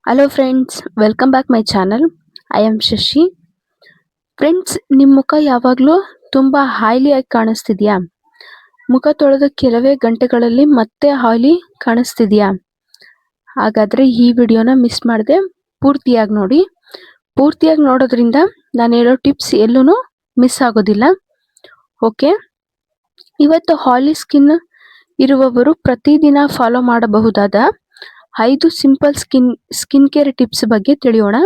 Hello friends, welcome back my channel. I am Shashi. Friends, ನಿಮ್ಮ ಮುಖ ಯಾವಾಗಲೂ ತುಂಬ ಆಯ್ಲಿ ಆಗಿ ಕಾಣಿಸ್ತಿದ್ಯಾ? ಮುಖ ತೊಳೆದ ಕೆಲವೇ ಗಂಟೆಗಳಲ್ಲಿ ಮತ್ತೆ ಆಯ್ಲಿ ಕಾಣಿಸ್ತಿದ್ಯಾ? ಹಾಗಾದರೆ ಈ ವಿಡಿಯೋನ ಮಿಸ್ ಮಾಡದೆ ಪೂರ್ತಿಯಾಗಿ ನೋಡಿ. ಪೂರ್ತಿಯಾಗಿ ನೋಡೋದ್ರಿಂದ ನಾನು ಹೇಳೋ ಟಿಪ್ಸ್ ಎಲ್ಲೂ ಮಿಸ್ ಆಗೋದಿಲ್ಲ. ಓಕೆ, ಇವತ್ತು ಆಯ್ಲಿ ಸ್ಕಿನ್ ಇರುವವರು ಪ್ರತಿದಿನ ಫಾಲೋ ಮಾಡಬಹುದಾದ 5 ಸಿಂಪಲ್ ಸ್ಕಿನ್ ಕೇರ್ ಟಿಪ್ಸ್ ಬಗ್ಗೆ ತಿಳಿಯೋಣ.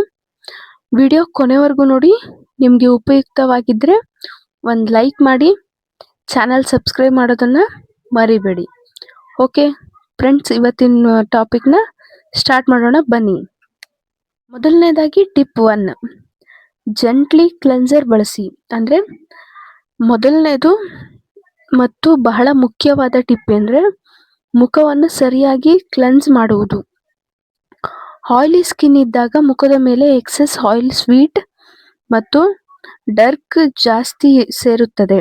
ವಿಡಿಯೋ ಕೊನೆವರೆಗೂ ನೋಡಿ. ನಿಮಗೆ ಉಪಯುಕ್ತವಾಗಿದ್ದರೆ ಒಂದು ಲೈಕ್ ಮಾಡಿ, ಚಾನಲ್ ಸಬ್ಸ್ಕ್ರೈಬ್ ಮಾಡೋದನ್ನ ಮರಿಬೇಡಿ. ಓಕೆ ಫ್ರೆಂಡ್ಸ್, ಇವತ್ತಿನ ಟಾಪಿಕ್ನ ಸ್ಟಾರ್ಟ್ ಮಾಡೋಣ ಬನ್ನಿ. ಮೊದಲನೇದಾಗಿ ಟಿಪ್ 1, ಜೆಂಟ್ಲಿ ಕ್ಲೆನ್ಸರ್ ಬಳಸಿ. ಅಂದರೆ ಮೊದಲನೇದು ಮತ್ತು ಬಹಳ ಮುಖ್ಯವಾದ ಟಿಪ್ ಅಂದರೆ ಮುಖವನ್ನು ಸರಿಯಾಗಿ ಕ್ಲೆನ್ಸ್ ಮಾಡುವುದು. ಆಯ್ಲಿ ಸ್ಕಿನ್ ಇದ್ದಾಗ ಮುಖದ ಮೇಲೆ ಎಕ್ಸೆಸ್ ಆಯಿಲ್, ಸ್ವೀಟ್ ಮತ್ತು ಡರ್ಕ್ ಜಾಸ್ತಿ ಸೇರುತ್ತದೆ.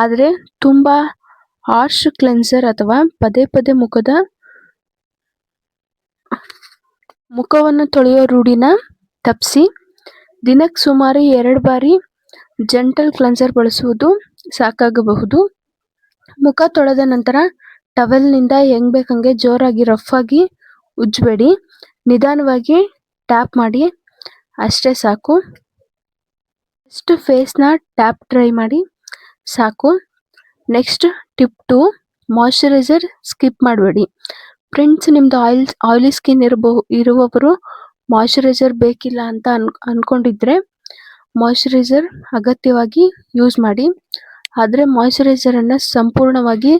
ಆದರೆ ತುಂಬ ಹಾರ್ಶ್ ಕ್ಲೆನ್ಸರ್ ಅಥವಾ ಪದೇ ಪದೇ ಮುಖವನ್ನು ತೊಳೆಯೋ ರೂಢಿನ ತಪ್ಪಿಸಿ ದಿನಕ್ಕೆ ಸುಮಾರು 2 ಬಾರಿ ಜೆಂಟಲ್ ಕ್ಲೆನ್ಸರ್ ಬಳಸುವುದು ಸಾಕಾಗಬಹುದು. ಮುಖ ತೊಳೆದ ನಂತರ ಟವೆಲ್ನಿಂದ ಹೆಂಗ್ ಬೇಕಂಗೆ ಜೋರಾಗಿ ರಫ್ ಆಗಿ ಉಜ್ಜಬೇಡಿ. ನಿಧಾನವಾಗಿ ಟ್ಯಾಪ್ ಮಾಡಿ ಅಷ್ಟೇ ಸಾಕು. ಫಸ್ಟ್ ಫೇಸ್ನ ಟ್ಯಾಪ್ ಡ್ರೈ ಮಾಡಿ ಸಾಕು. ನೆಕ್ಸ್ಟ್ ಟಿಪ್ 2, ಮಾಯ್ಶ್ಚರೈಸರ್ ಸ್ಕಿಪ್ ಮಾಡಬೇಡಿ. ಫ್ರೆಂಡ್ಸ್, ನಿಮ್ದು ಆಯಿಲಿ ಸ್ಕಿನ್ ಇರುವವರು ಮಾಯ್ಶ್ಚರೈಸರ್ ಬೇಕಿಲ್ಲ ಅಂತ ಅನ್ಕೊಂಡಿದ್ರೆ ಮಾಯ್ಶ್ಚರೈಸರ್ ಅಗತ್ಯವಾಗಿ ಯೂಸ್ ಮಾಡಿ. ಆದರೆ ಮಾಯ್ಶ್ಚರೈಸರನ್ನು ಸಂಪೂರ್ಣವಾಗಿ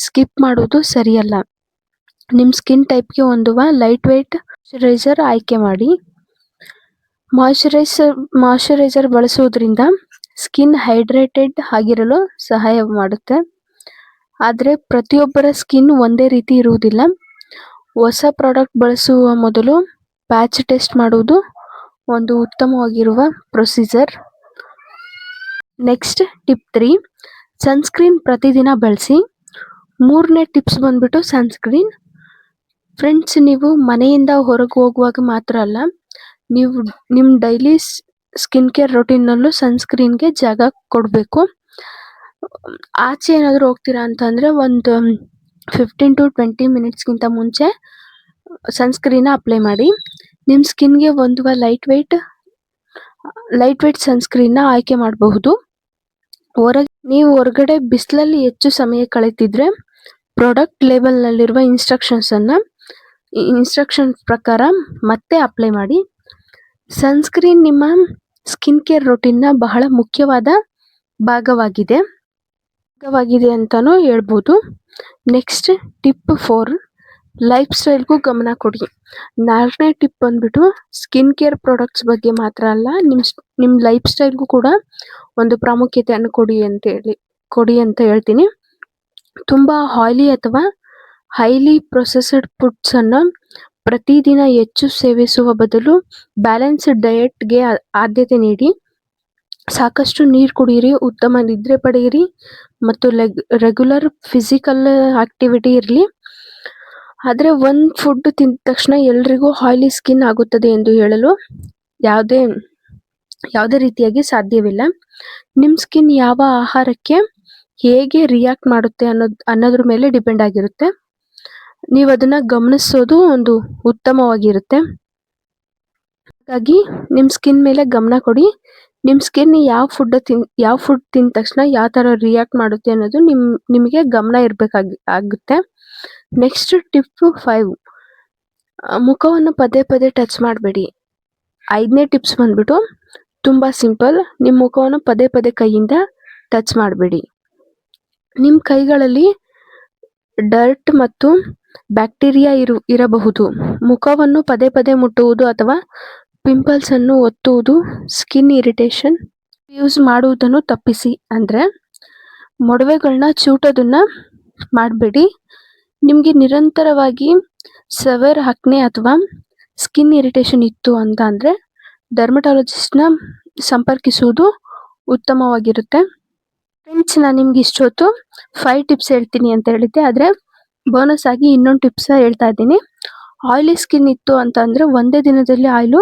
ಸ್ಕಿಪ್ ಮಾಡುವುದು ಸರಿಯಲ್ಲ. ನಿಮ್ಮ ಸ್ಕಿನ್ ಟೈಪ್ಗೆ ಹೊಂದುವ ಲೈಟ್ ವೇಟ್ ಮಾಯ್ಶ್ಚರೈಸರ್ ಆಯ್ಕೆ ಮಾಡಿ. ಮಾಯ್ಶ್ಚರೈಸರ್ ಬಳಸುವುದರಿಂದ ಸ್ಕಿನ್ ಹೈಡ್ರೇಟೆಡ್ ಆಗಿರಲು ಸಹಾಯ ಮಾಡುತ್ತೆ. ಆದರೆ ಪ್ರತಿಯೊಬ್ಬರ ಸ್ಕಿನ್ ಒಂದೇ ರೀತಿ ಇರುವುದಿಲ್ಲ. ಹೊಸ ಪ್ರಾಡಕ್ಟ್ ಬಳಸುವ ಮೊದಲು ಪ್ಯಾಚ್ ಟೆಸ್ಟ್ ಮಾಡುವುದು ಒಂದು ಉತ್ತಮವಾಗಿರುವ ಪ್ರೊಸೀಜರ್. ನೆಕ್ಸ್ಟ್ ಟಿಪ್ 3, ಸನ್ಸ್ಕ್ರೀನ್ ಪ್ರತಿದಿನ ಬಳಸಿ. 3ನೇ ಟಿಪ್ಸ್ ಬಂದ್ಬಿಟ್ಟು ಸನ್ಸ್ಕ್ರೀನ್. ಫ್ರೆಂಡ್ಸ್, ನೀವು ಮನೆಯಿಂದ ಹೊರಗೆ ಹೋಗುವಾಗ ಮಾತ್ರ ಅಲ್ಲ, ನೀವು ನಿಮ್ಮ ಡೈಲಿ ಸ್ಕಿನ್ ಕೇರ್ ರೊಟೀನ್ನಲ್ಲೂ ಸನ್ಸ್ಕ್ರೀನ್ಗೆ ಜಾಗ ಕೊಡಬೇಕು. ಆಚೆ ಏನಾದರೂ ಹೋಗ್ತೀರಾ ಅಂತಂದರೆ ಒಂದು 15 to 20 ಮಿನಿಟ್ಸ್ಗಿಂತ ಮುಂಚೆ ಸನ್ಸ್ಕ್ರೀನ್ನ ಅಪ್ಲೈ ಮಾಡಿ. ನಿಮ್ಮ ಸ್ಕಿನ್ಗೆ ಹೊಂದುವ ಲೈಟ್ ವೇಟ್ ಸನ್ಸ್ಕ್ರೀನ್ನ ಆಯ್ಕೆ ಮಾಡಬಹುದು. ನೀವು ಹೊರಗಡೆ ಬಿಸಿಲಲ್ಲಿ ಹೆಚ್ಚು ಸಮಯ ಕಳೆದಿದ್ರೆ ಪ್ರಾಡಕ್ಟ್ ಲೇಬಲ್ನಲ್ಲಿರುವ ಇನ್ಸ್ಟ್ರಕ್ಷನ್ ಪ್ರಕಾರ ಮತ್ತೆ ಅಪ್ಲೈ ಮಾಡಿ. ಸನ್ಸ್ಕ್ರೀನ್ ನಿಮ್ಮ ಸ್ಕಿನ್ ಕೇರ್ ರೊಟೀನ್ನ ಬಹಳ ಮುಖ್ಯವಾದ ಭಾಗವಾಗಿದೆ ಅಂತಾನೂ ಹೇಳ್ಬೋದು. ನೆಕ್ಸ್ಟ್ ಟಿಪ್ 4, ಲೈಫ್ ಸ್ಟೈಲ್ಗೂ ಗಮನ ಕೊಡಿ. 4ನೇ ಟಿಪ್ ಬಂದ್ಬಿಟ್ಟು ಸ್ಕಿನ್ ಕೇರ್ ಪ್ರಾಡಕ್ಟ್ಸ್ ಬಗ್ಗೆ ಮಾತ್ರ ಅಲ್ಲ, ನಿಮ್ಮ ಲೈಫ್ ಸ್ಟೈಲ್ಗೂ ಕೂಡ ಒಂದು ಪ್ರಾಮುಖ್ಯತೆಯನ್ನು ಕೊಡಿ ಅಂತ ಹೇಳ್ತೀನಿ. ತುಂಬ ಆಯ್ಲಿ ಅಥವಾ ಹೈಲಿ ಪ್ರೊಸೆಸ್ಡ್ ಫುಡ್ಸನ್ನು ಪ್ರತಿದಿನ ಹೆಚ್ಚು ಸೇವಿಸುವ ಬದಲು ಬ್ಯಾಲೆನ್ಸ್ಡ್ ಡಯಟ್ಗೆ ಆದ್ಯತೆ ನೀಡಿ. ಸಾಕಷ್ಟು ನೀರು ಕುಡಿಯಿರಿ, ಉತ್ತಮ ನಿದ್ರೆ ಪಡೆಯಿರಿ ಮತ್ತು ರೆಗ್ಯುಲರ್ ಫಿಸಿಕಲ್ ಆಕ್ಟಿವಿಟಿ ಇರಲಿ. ಆದರೆ ಒಂದು ಫುಡ್ ತಿಂದ ತಕ್ಷಣ ಎಲ್ರಿಗೂ ಆಯ್ಲಿ ಸ್ಕಿನ್ ಆಗುತ್ತದೆ ಎಂದು ಹೇಳಲು ಯಾವುದೇ ರೀತಿಯಾಗಿ ಸಾಧ್ಯವಿಲ್ಲ. ನಿಮ್ಮ ಸ್ಕಿನ್ ಯಾವ ಆಹಾರಕ್ಕೆ ಹೇಗೆ ರಿಯಾಕ್ಟ್ ಮಾಡುತ್ತೆ ಅನ್ನೋದ್ರ ಮೇಲೆ ಡಿಪೆಂಡ್ ಆಗಿರುತ್ತೆ. ನೀವು ಅದನ್ನು ಗಮನಿಸೋದು ಒಂದು ಉತ್ತಮವಾಗಿರುತ್ತೆ. ಹಾಗಾಗಿ ನಿಮ್ಮ ಸ್ಕಿನ್ ಮೇಲೆ ಗಮನ ಕೊಡಿ. ನಿಮ್ಮ ಸ್ಕಿನ್ ಯಾವ ಫುಡ್ ತಿಂದ ತಕ್ಷಣ ಯಾವ ಥರ ರಿಯಾಕ್ಟ್ ಮಾಡುತ್ತೆ ಅನ್ನೋದು ನಿಮಗೆ ಗಮನ ಇರಬೇಕಾಗುತ್ತೆ. ನೆಕ್ಸ್ಟ್ ಟಿಪ್ 5, ಮುಖವನ್ನು ಪದೇ ಪದೇ ಟಚ್ ಮಾಡಬೇಡಿ. 5ನೇ ಟಿಪ್ಸ್ ಬಂದ್ಬಿಟ್ಟು ತುಂಬ ಸಿಂಪಲ್. ನಿಮ್ಮ ಮುಖವನ್ನು ಪದೇ ಪದೇ ಕೈಯಿಂದ ಟಚ್ ಮಾಡಬೇಡಿ. ನಿಮ್ಮ ಕೈಗಳಲ್ಲಿ ಡರ್ಟ್ ಮತ್ತು ಬ್ಯಾಕ್ಟೀರಿಯಾ ಇರಬಹುದು. ಮುಖವನ್ನು ಪದೇ ಪದೇ ಮುಟ್ಟುವುದು ಅಥವಾ ಪಿಂಪಲ್ಸ್ ಅನ್ನು ಒತ್ತುವುದು, ಸ್ಕಿನ್ ಇರಿಟೇಷನ್ ಯೂಸ್ ಮಾಡುವುದನ್ನು ತಪ್ಪಿಸಿ. ಅಂದರೆ ಮೊಡವೆಗಳನ್ನ ಚೂಟೋದನ್ನ ಮಾಡಬೇಡಿ. ನಿಮಗೆ ನಿರಂತರವಾಗಿ ಸೆವೆರ್ ಆಕ್ನೆ ಅಥವಾ ಸ್ಕಿನ್ ಇರಿಟೇಷನ್ ಇತ್ತು ಅಂತ ಅಂದರೆ ಡರ್ಮಟಾಲಜಿಸ್ಟ್ನ ಸಂಪರ್ಕಿಸುವುದು ಉತ್ತಮವಾಗಿರುತ್ತೆ. ಫ್ರೆಂಡ್ಸ್, ನಾನು ನಿಮ್ಗೆ ಇಷ್ಟೊತ್ತು 5 ಟಿಪ್ಸ್ ಹೇಳ್ತೀನಿ ಅಂತ ಹೇಳಿದ್ದೆ, ಆದರೆ ಬೋನಸ್ ಆಗಿ ಇನ್ನೊಂದು ಟಿಪ್ಸ್ ಹೇಳ್ತಾ ಇದ್ದೀನಿ. ಆಯಿಲಿ ಸ್ಕಿನ್ ಇತ್ತು ಅಂತ ಅಂದ್ರೆ ಒಂದೇ ದಿನದಲ್ಲಿ ಆಯಿಲು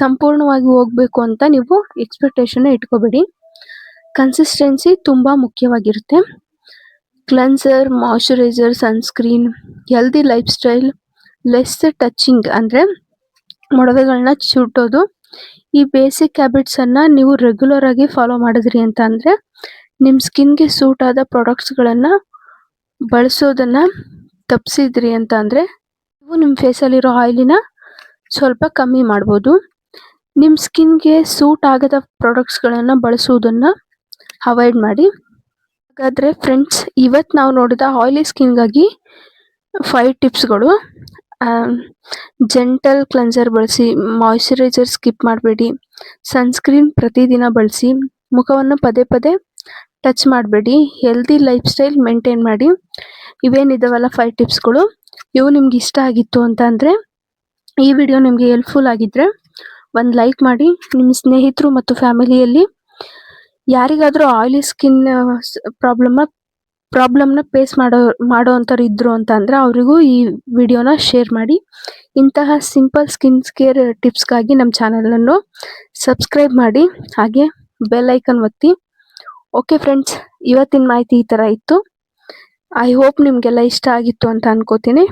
ಸಂಪೂರ್ಣವಾಗಿ ಹೋಗ್ಬೇಕು ಅಂತ ನೀವು ಎಕ್ಸ್ಪೆಕ್ಟೇಷನ್ ಇಟ್ಕೋಬೇಡಿ. ಕನ್ಸಿಸ್ಟೆನ್ಸಿ ತುಂಬಾ ಮುಖ್ಯವಾಗಿರುತ್ತೆ. Cleanser, moisturiser, sunscreen, healthy lifestyle, less touching ಅಂದ್ರೆ ಮೊಡವೆಗಳನ್ನ ಚುಟ್ಟೋದು, ಈ ಬೇಸಿಕ್ ಹ್ಯಾಬಿಟ್ಸ್ ಅನ್ನ ನೀವು ರೆಗ್ಯುಲರ್ ಆಗಿ ಫಾಲೋ ಮಾಡಿದ್ರಿ ಅಂತ ಅಂದ್ರೆ ನಿಮ್ ಸ್ಕಿನ್ಗೆ ಸೂಟ್ ಆದ ಪ್ರಾಡಕ್ಟ್ಸ್ ಗಳನ್ನ ಬಳಸೋದನ್ನ ತಪ್ಪಿಸಿದ್ರಿ ಅಂತ ಅಂದ್ರೆ ನೀವು ನಿಮ್ಮ ಫೇಸಲ್ಲಿರೋ ಆಯಿಲಿನ ಸ್ವಲ್ಪ ಕಮ್ಮಿ ಮಾಡ್ಬೋದು. ನಿಮ್ಮ ಸ್ಕಿನ್ಗೆ ಸೂಟ್ ಆಗದ ಪ್ರಾಡಕ್ಟ್ಸ್ಗಳನ್ನು ಬಳಸುವುದನ್ನ ಅವಾಯ್ಡ್ ಮಾಡಿ. ಹಾಗಾದ್ರೆ ಫ್ರೆಂಡ್ಸ್, ಇವತ್ತು ನಾವು ನೋಡಿದ ಆಯಿಲಿ ಸ್ಕಿನ್ಗಾಗಿ 5 ಟಿಪ್ಸ್ಗಳು. ಜೆಂಟಲ್ ಕ್ಲೆನ್ಸರ್ ಬಳಸಿ, ಮಾಯಶ್ಚರೈಸರ್ ಸ್ಕಿಪ್ ಮಾಡಬೇಡಿ, ಸನ್ಸ್ಕ್ರೀನ್ ಪ್ರತಿದಿನ ಬಳಸಿ, ಮುಖವನ್ನು ಪದೇ ಪದೇ ಟಚ್ ಮಾಡಬೇಡಿ, ಹೆಲ್ದಿ ಲೈಫ್ ಸ್ಟೈಲ್ ಮೇಂಟೈನ್ ಮಾಡಿ. ಇವೇನಿದಾವಲ್ಲ 5 ಟಿಪ್ಸ್ಗಳು, ಇವು ನಿಮ್ಗೆ ಇಷ್ಟ ಆಗಿತ್ತು ಅಂತ ಅಂದರೆ, ಈ ವಿಡಿಯೋ ನಿಮಗೆ ಹೆಲ್ಪ್ಫುಲ್ ಆಗಿದ್ರೆ ಒಂದು ಲೈಕ್ ಮಾಡಿ. ನಿಮ್ಮ ಸ್ನೇಹಿತರು ಮತ್ತು ಫ್ಯಾಮಿಲಿಯಲ್ಲಿ ಯಾರಿಗಾದರೂ ಆಯಿಲಿ ಸ್ಕಿನ್ ಪ್ರಾಬ್ಲಮ್ನ ಫೇಸ್ ಮಾಡೋವಂಥವ್ರು ಇದ್ರು ಅಂತ ಅಂದರೆ ಅವರಿಗೂ ಈ ವಿಡಿಯೋನ ಶೇರ್ ಮಾಡಿ. ಇಂತಹ ಸಿಂಪಲ್ ಸ್ಕಿನ್ ಕೇರ್ ಟಿಪ್ಸ್ಗಾಗಿ ನಮ್ಮ ಚಾನಲನ್ನು ಸಬ್ಸ್ಕ್ರೈಬ್ ಮಾಡಿ, ಹಾಗೆ ಬೆಲ್ ಐಕನ್ ಒತ್ತಿ. ಓಕೆ ಫ್ರೆಂಡ್ಸ್, ಇವತ್ತಿನ ಮಾಹಿತಿ ಈ ಥರ ಇತ್ತು. ಐ ಹೋಪ್ ನಿಮಗೆಲ್ಲ ಇಷ್ಟ ಆಗಿತ್ತು ಅಂತ ಅನ್ಕೋತೀನಿ.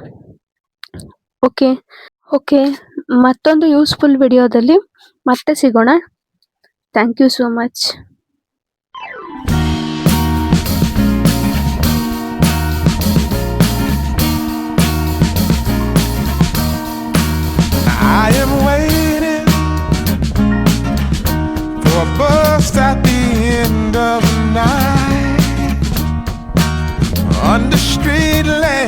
ಓಕೆ, ಮತ್ತೊಂದು ಯೂಸ್ಫುಲ್ ವಿಡಿಯೋದಲ್ಲಿ ಮತ್ತೆ ಸಿಗೋಣ. Thank you so much. I am